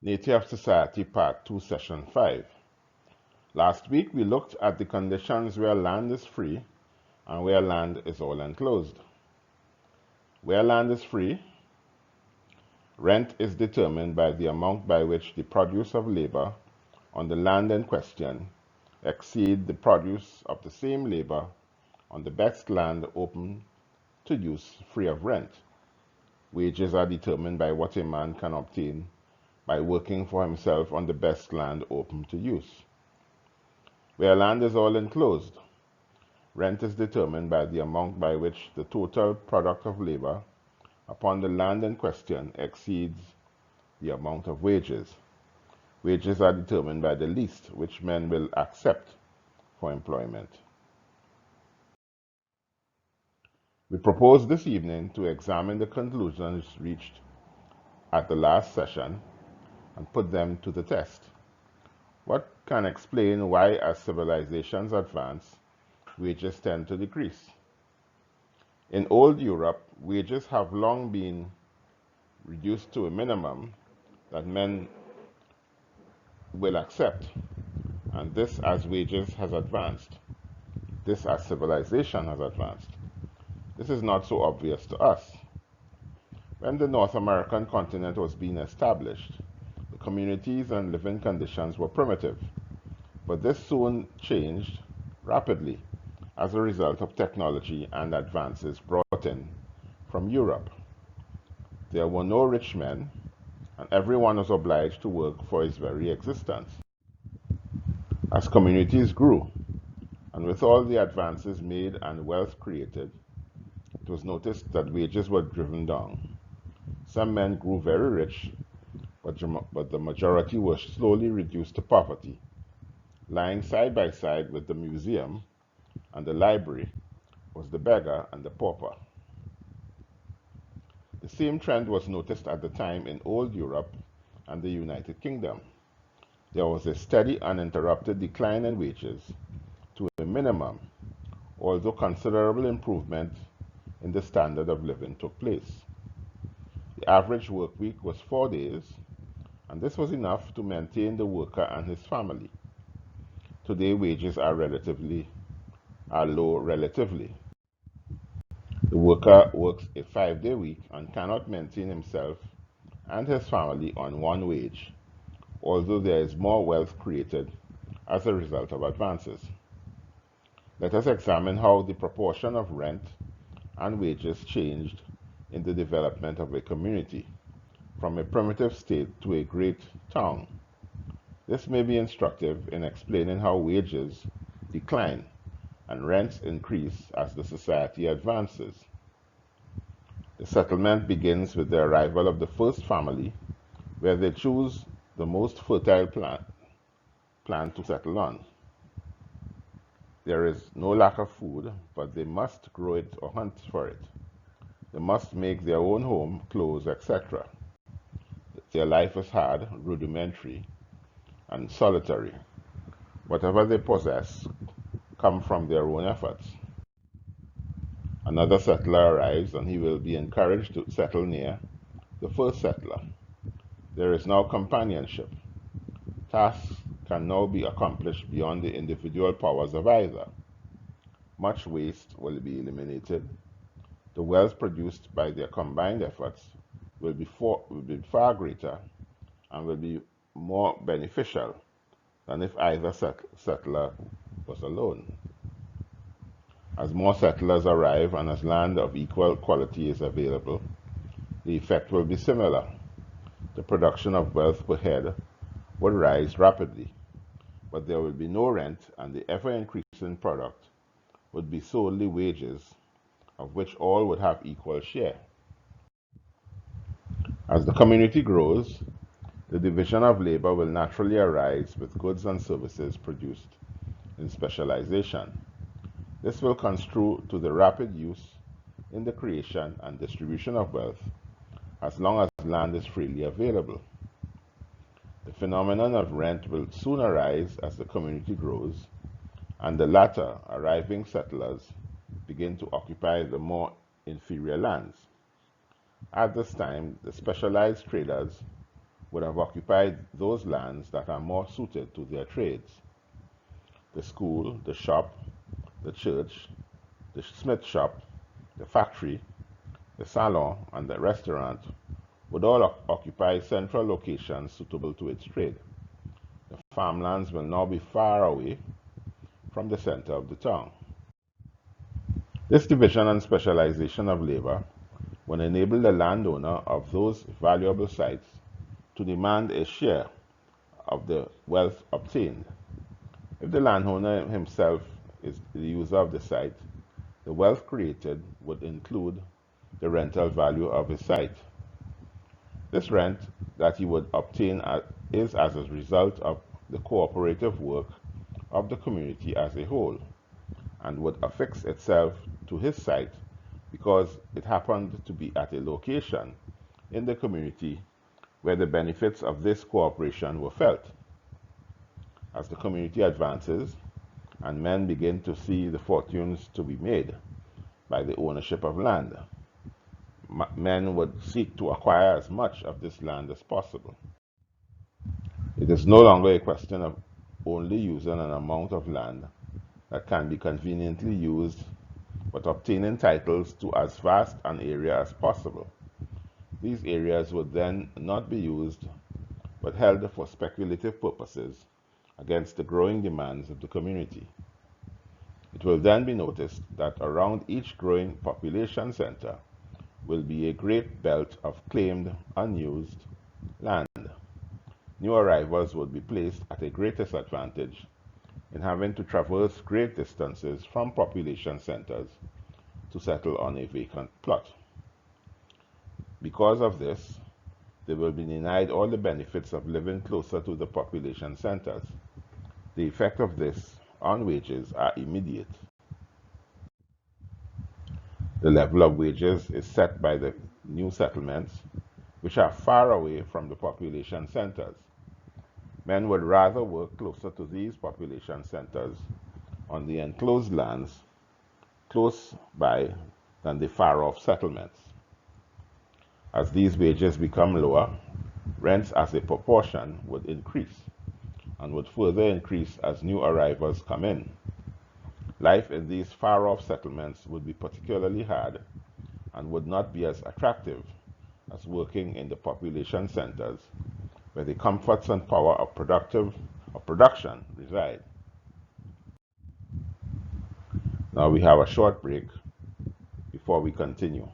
Nature of Society, Part 2, Session 5. Last week we looked at the conditions where land is free and where land is all enclosed. Where land is free, rent is determined by the amount by which the produce of labor on the land in question exceed the produce of the same labor on the best land open to use free of rent. Wages are determined by what a man can obtain by working for himself on the best land open to use. Where land is all enclosed, rent is determined by the amount by which the total product of labor upon the land in question exceeds the amount of wages. Wages are determined by the least which men will accept for employment. We propose this evening to examine the conclusions reached at the last session and put them to the test. What can explain why, as civilizations advance, wages tend to decrease? In old Europe, wages have long been reduced to a minimum that men will accept, and this as wages has advanced, this as civilization has advanced. This is not so obvious to us. When the North American continent was being established, the communities and living conditions were primitive, but this soon changed rapidly as a result of technology and advances brought in from Europe. There were no rich men, and everyone was obliged to work for his very existence. As communities grew, and with all the advances made and wealth created, it was noticed that wages were driven down. Some men grew very rich, but the majority were slowly reduced to poverty. Lying side by side with the museum and the library was the beggar and the pauper. The same trend was noticed at the time in old Europe and the United Kingdom. There was a steady, uninterrupted decline in wages to a minimum, although considerable improvement in the standard of living took place. The average work week was 4 days, and this was enough to maintain the worker and his family. Today, wages are low relatively. The worker works a 5-day week and cannot maintain himself and his family on one wage, although there is more wealth created as a result of advances. Let us examine how the proportion of rent and wages changed in the development of a community, from a primitive state to a great town. This may be instructive in explaining how wages decline and rents increase as the society advances. The settlement begins with the arrival of the first family, where they choose the most fertile plant to settle on. There is no lack of food, but they must grow it or hunt for it. They must make their own home, clothes, etc. Their life is hard, rudimentary, and solitary. Whatever they possess come from their own efforts. Another settler arrives and he will be encouraged to settle near the first settler. There is now companionship. Tasks can now be accomplished beyond the individual powers of either. Much waste will be eliminated. The wealth produced by their combined efforts will be far greater and will be more beneficial than if either settler was alone. As more settlers arrive and as land of equal quality is available, the effect will be similar. The production of wealth per head would rise rapidly, but there will be no rent, and the ever-increasing product would be solely wages, of which all would have equal share. As the community grows, the division of labor will naturally arise with goods and services produced in specialization. This will construe to the rapid use in the creation and distribution of wealth as long as land is freely available. The phenomenon of rent will soon arise as the community grows and the latter arriving settlers begin to occupy the more inferior lands. At this time, the specialized traders would have occupied those lands that are more suited to their trades. The school, the shop, the church, the smith shop, the factory, the salon, and the restaurant would all occupy central locations suitable to its trade. The farmlands will now be far away from the center of the town. This division and specialization of labor will enable the landowner of those valuable sites to demand a share of the wealth obtained. If the landowner himself is the user of the site, the wealth created would include the rental value of his site. This rent that he would obtain is as a result of the cooperative work of the community as a whole, and would affix itself to his site because it happened to be at a location in the community where the benefits of this cooperation were felt. As the community advances and men begin to see the fortunes to be made by the ownership of land, men would seek to acquire as much of this land as possible. It is no longer a question of only using an amount of land that can be conveniently used, but obtaining titles to as vast an area as possible. These areas would then not be used, but held for speculative purposes against the growing demands of the community. It will then be noticed that around each growing population center will be a great belt of claimed, unused land. New arrivals would be placed at a great disadvantage in having to traverse great distances from population centers to settle on a vacant plot. Because of this, they will be denied all the benefits of living closer to the population centers. The effect of this on wages are immediate. The level of wages is set by the new settlements, which are far away from the population centers. Men would rather work closer to these population centers on the enclosed lands close by than the far-off settlements. As these wages become lower, rents as a proportion would increase, and would further increase as new arrivals come in. Life in these far-off settlements would be particularly hard and would not be as attractive as working in the population centers, where the comforts and power of production reside. Now we have a short break before we continue.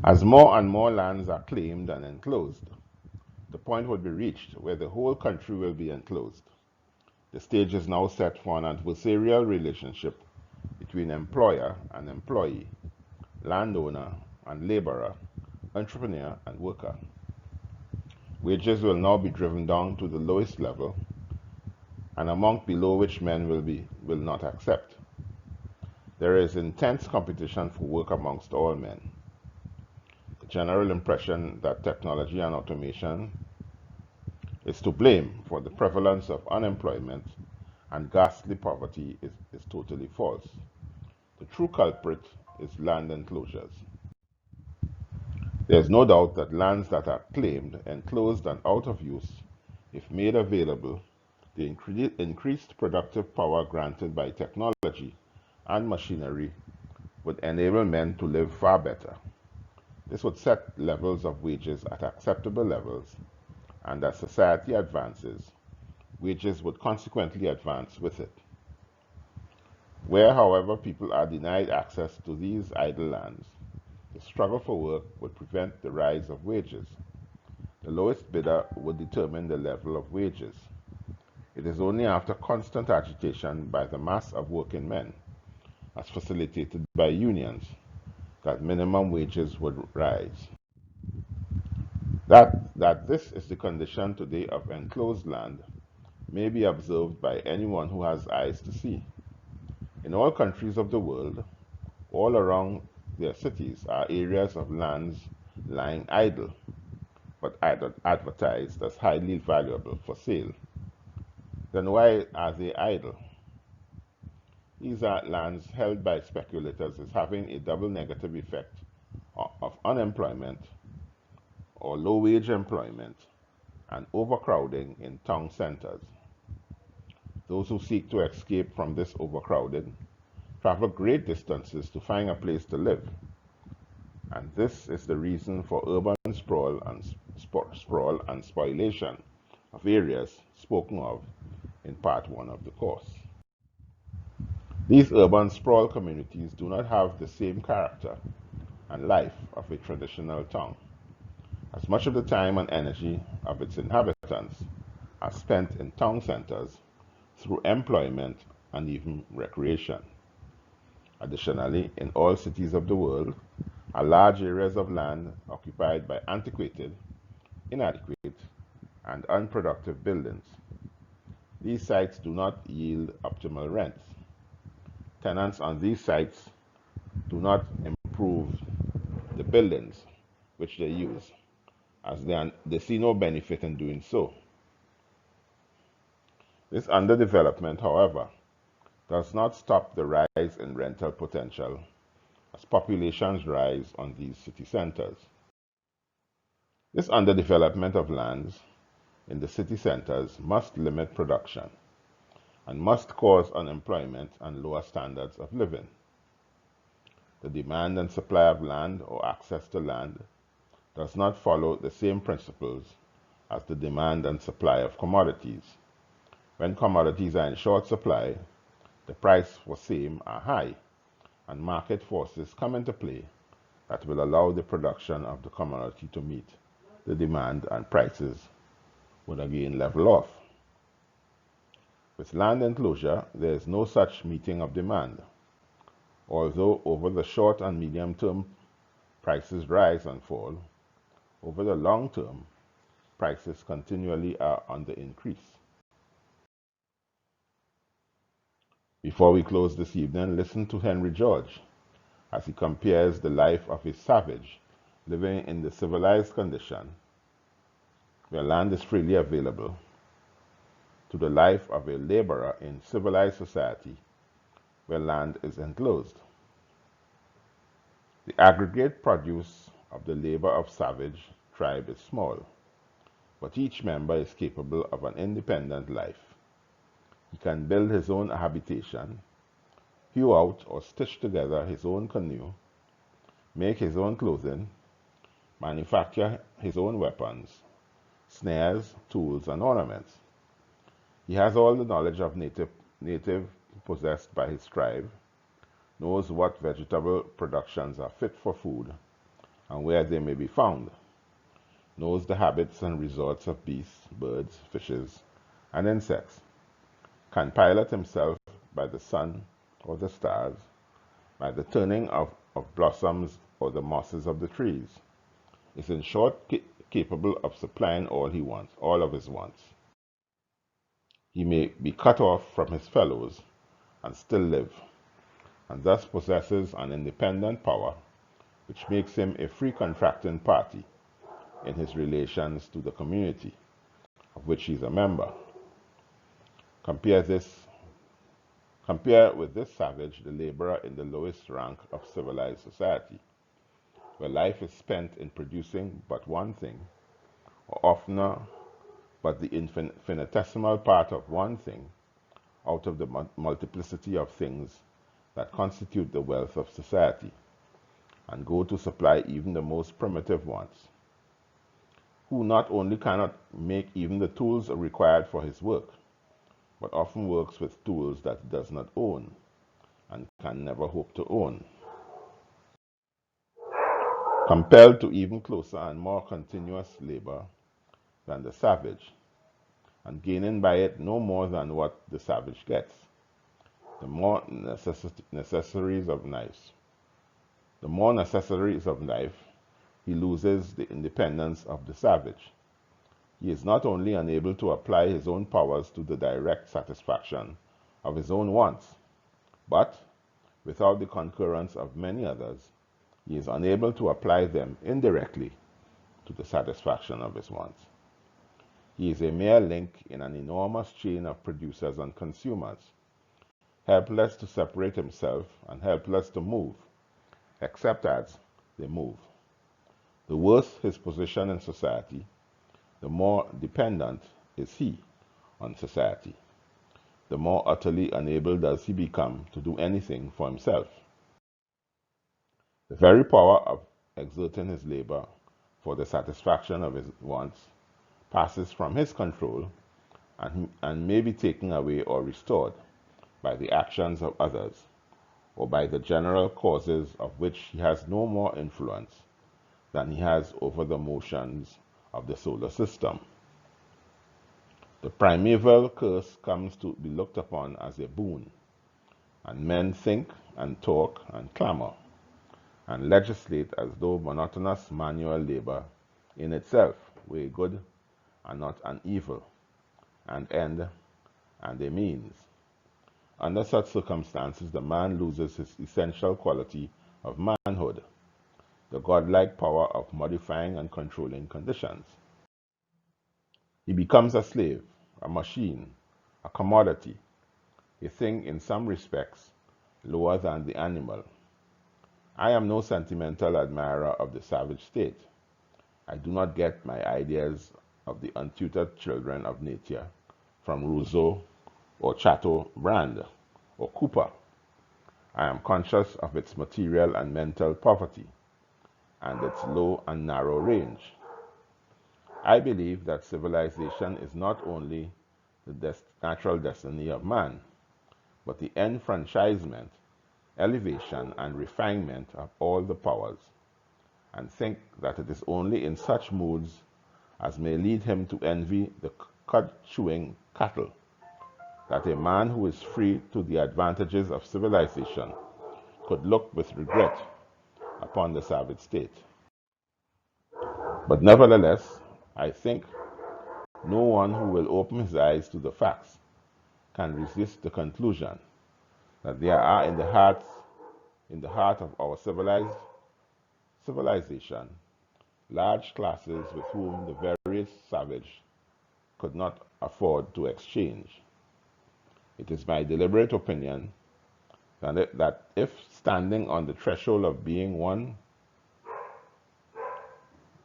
As more and more lands are claimed and enclosed, the point would be reached where the whole country will be enclosed. The stage is now set for an adversarial relationship between employer and employee, landowner and laborer, entrepreneur and worker. Wages will now be driven down to the lowest level, an amount below which men will not accept. There is intense competition for work amongst all men. The general impression that technology and automation is to blame for the prevalence of unemployment and ghastly poverty is totally false. The true culprit is land enclosures. There is no doubt that lands that are claimed, enclosed, and out of use, if made available, the increased productive power granted by technology and machinery would enable men to live far better. This would set levels of wages at acceptable levels, and as society advances, wages would consequently advance with it. Where, however, people are denied access to these idle lands, the struggle for work would prevent the rise of wages. The lowest bidder would determine the level of wages. It is only after constant agitation by the mass of working men, as facilitated by unions, that minimum wages would rise. That this is the condition today of enclosed land may be observed by anyone who has eyes to see. In all countries of the world, all around their cities are areas of lands lying idle, but advertised as highly valuable for sale. Then why are they idle? These are lands held by speculators as having a double negative effect of unemployment or low-wage employment and overcrowding in town centers. Those who seek to escape from this overcrowding travel great distances to find a place to live. And this is the reason for urban sprawl and spoliation of areas spoken of in part 1 of the course. These urban sprawl communities do not have the same character and life of a traditional town, as much of the time and energy of its inhabitants are spent in town centers through employment and even recreation. Additionally, in all cities of the world are large areas of land occupied by antiquated, inadequate, and unproductive buildings. These sites do not yield optimal rents. Tenants on these sites do not improve the buildings which they use, as they see no benefit in doing so. This underdevelopment, however, does not stop the rise in rental potential as populations rise on these city centers. This underdevelopment of lands in the city centers must limit production and must cause unemployment and lower standards of living. The demand and supply of land or access to land does not follow the same principles as the demand and supply of commodities. When commodities are in short supply, the price for same are high, and market forces come into play that will allow the production of the commodity to meet the demand, and prices would again level off. With land enclosure, there is no such meeting of demand. Although over the short and medium term prices rise and fall, over the long term, prices continually are on the increase. Before we close this evening, listen to Henry George as he compares the life of a savage living in the civilized condition, where land is freely available, to the life of a laborer in civilized society, where land is enclosed. The aggregate produce of the labor of savage tribe is small, but each member is capable of an independent life. He can build his own habitation, hew out or stitch together his own canoe, make his own clothing, manufacture his own weapons, snares, tools, and ornaments. He has all the knowledge of native possessed by his tribe, knows what vegetable productions are fit for food and where they may be found, knows the habits and resorts of beasts, birds, fishes, and insects, can pilot himself by the sun or the stars, by the turning of blossoms or the mosses of the trees, is in short capable of supplying all of his wants. He may be cut off from his fellows and still live, and thus possesses an independent power which makes him a free contracting party in his relations to the community, of which he is a member. Compare with this savage the laborer in the lowest rank of civilized society, where life is spent in producing but one thing, or oftener but the infinitesimal part of one thing out of the multiplicity of things that constitute the wealth of society, and go to supply even the most primitive wants, who not only cannot make even the tools required for his work, but often works with tools that he does not own and can never hope to own. Compelled to even closer and more continuous labor than the savage, and gaining by it no more than what the savage gets, the more necessaries of life. The more necessaries of life, he loses the independence of the savage. He is not only unable to apply his own powers to the direct satisfaction of his own wants, but, without the concurrence of many others, he is unable to apply them indirectly to the satisfaction of his wants. He is a mere link in an enormous chain of producers and consumers, helpless to separate himself and helpless to move, except as they move. The worse his position in society, the more dependent is he on society, the more utterly unable does he become to do anything for himself. The very power of exerting his labor for the satisfaction of his wants passes from his control and may be taken away or restored by the actions of others, or by the general causes of which he has no more influence than he has over the motions of the solar system. The primeval curse comes to be looked upon as a boon, and men think and talk and clamor and legislate as though monotonous manual labor in itself were a good and not an evil, an end and a means. Under such circumstances, the man loses his essential quality of manhood, the godlike power of modifying and controlling conditions. He becomes a slave, a machine, a commodity, a thing in some respects lower than the animal. I am no sentimental admirer of the savage state. I do not get my ideas of the untutored children of nature from Rousseau or Chateau or Cooper. I am conscious of its material and mental poverty and its low and narrow range. I believe that civilization is not only the natural destiny of man, but the enfranchisement, elevation, and refinement of all the powers, and think that it is only in such moods as may lead him to envy the cud-chewing cattle that a man who is free to the advantages of civilization could look with regret upon the savage state. But nevertheless, I think no one who will open his eyes to the facts can resist the conclusion that there are in the heart of our civilization large classes with whom the veriest savage could not afford to exchange. It is my deliberate opinion that if standing on the threshold of being one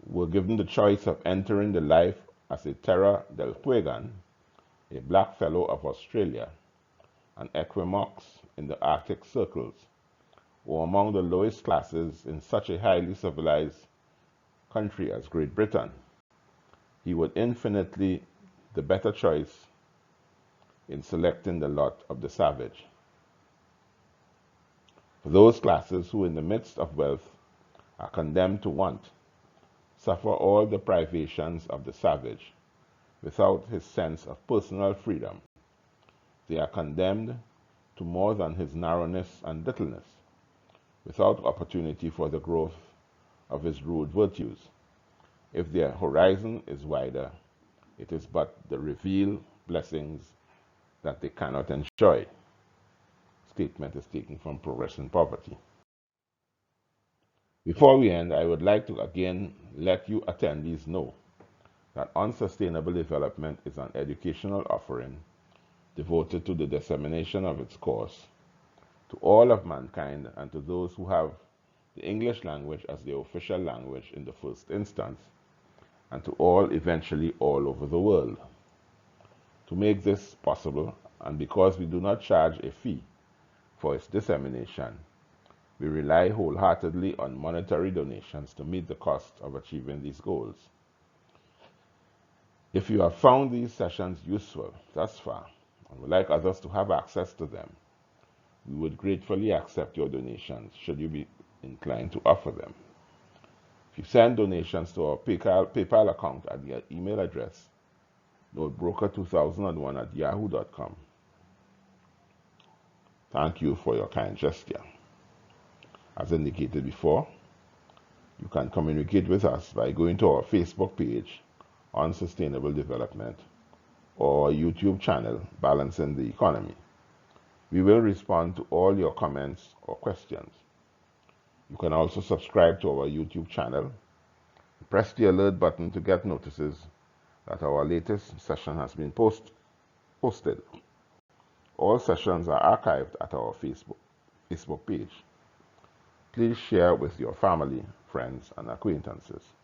were given the choice of entering the life as a terra del fuegan, a black fellow of Australia, an Esquimaux in the Arctic circles, or among the lowest classes in such a highly civilized country as Great Britain, he would infinitely the better choice in selecting the lot of the savage. For those classes who in the midst of wealth are condemned to want, suffer all the privations of the savage, without his sense of personal freedom. They are condemned to more than his narrowness and littleness, without opportunity for the growth of his rude virtues. If their horizon is wider, it is but the revealed blessings that they cannot enjoy. Statement is taken from Progress in Poverty. Before we end, I would like to again let you attendees know that unsustainable development is an educational offering devoted to the dissemination of its course to all of mankind and to those who have the English language as their official language in the first instance, and to all eventually all over the world. To make this possible, and because we do not charge a fee for its dissemination, we rely wholeheartedly on monetary donations to meet the cost of achieving these goals. If you have found these sessions useful thus far and would like others to have access to them, we would gratefully accept your donations should you be inclined to offer them. If you send donations to our PayPal account at the email address notebroker2001@yahoo.com. Thank you for your kind gesture. As indicated before, you can communicate with us by going to our Facebook page on Sustainable Development or our YouTube channel, Balancing the Economy. We will respond to all your comments or questions. You can also subscribe to our YouTube channel. Press the alert button to get notices that our latest session has been posted. All sessions are archived at our Facebook page. Please share with your family, friends, and acquaintances.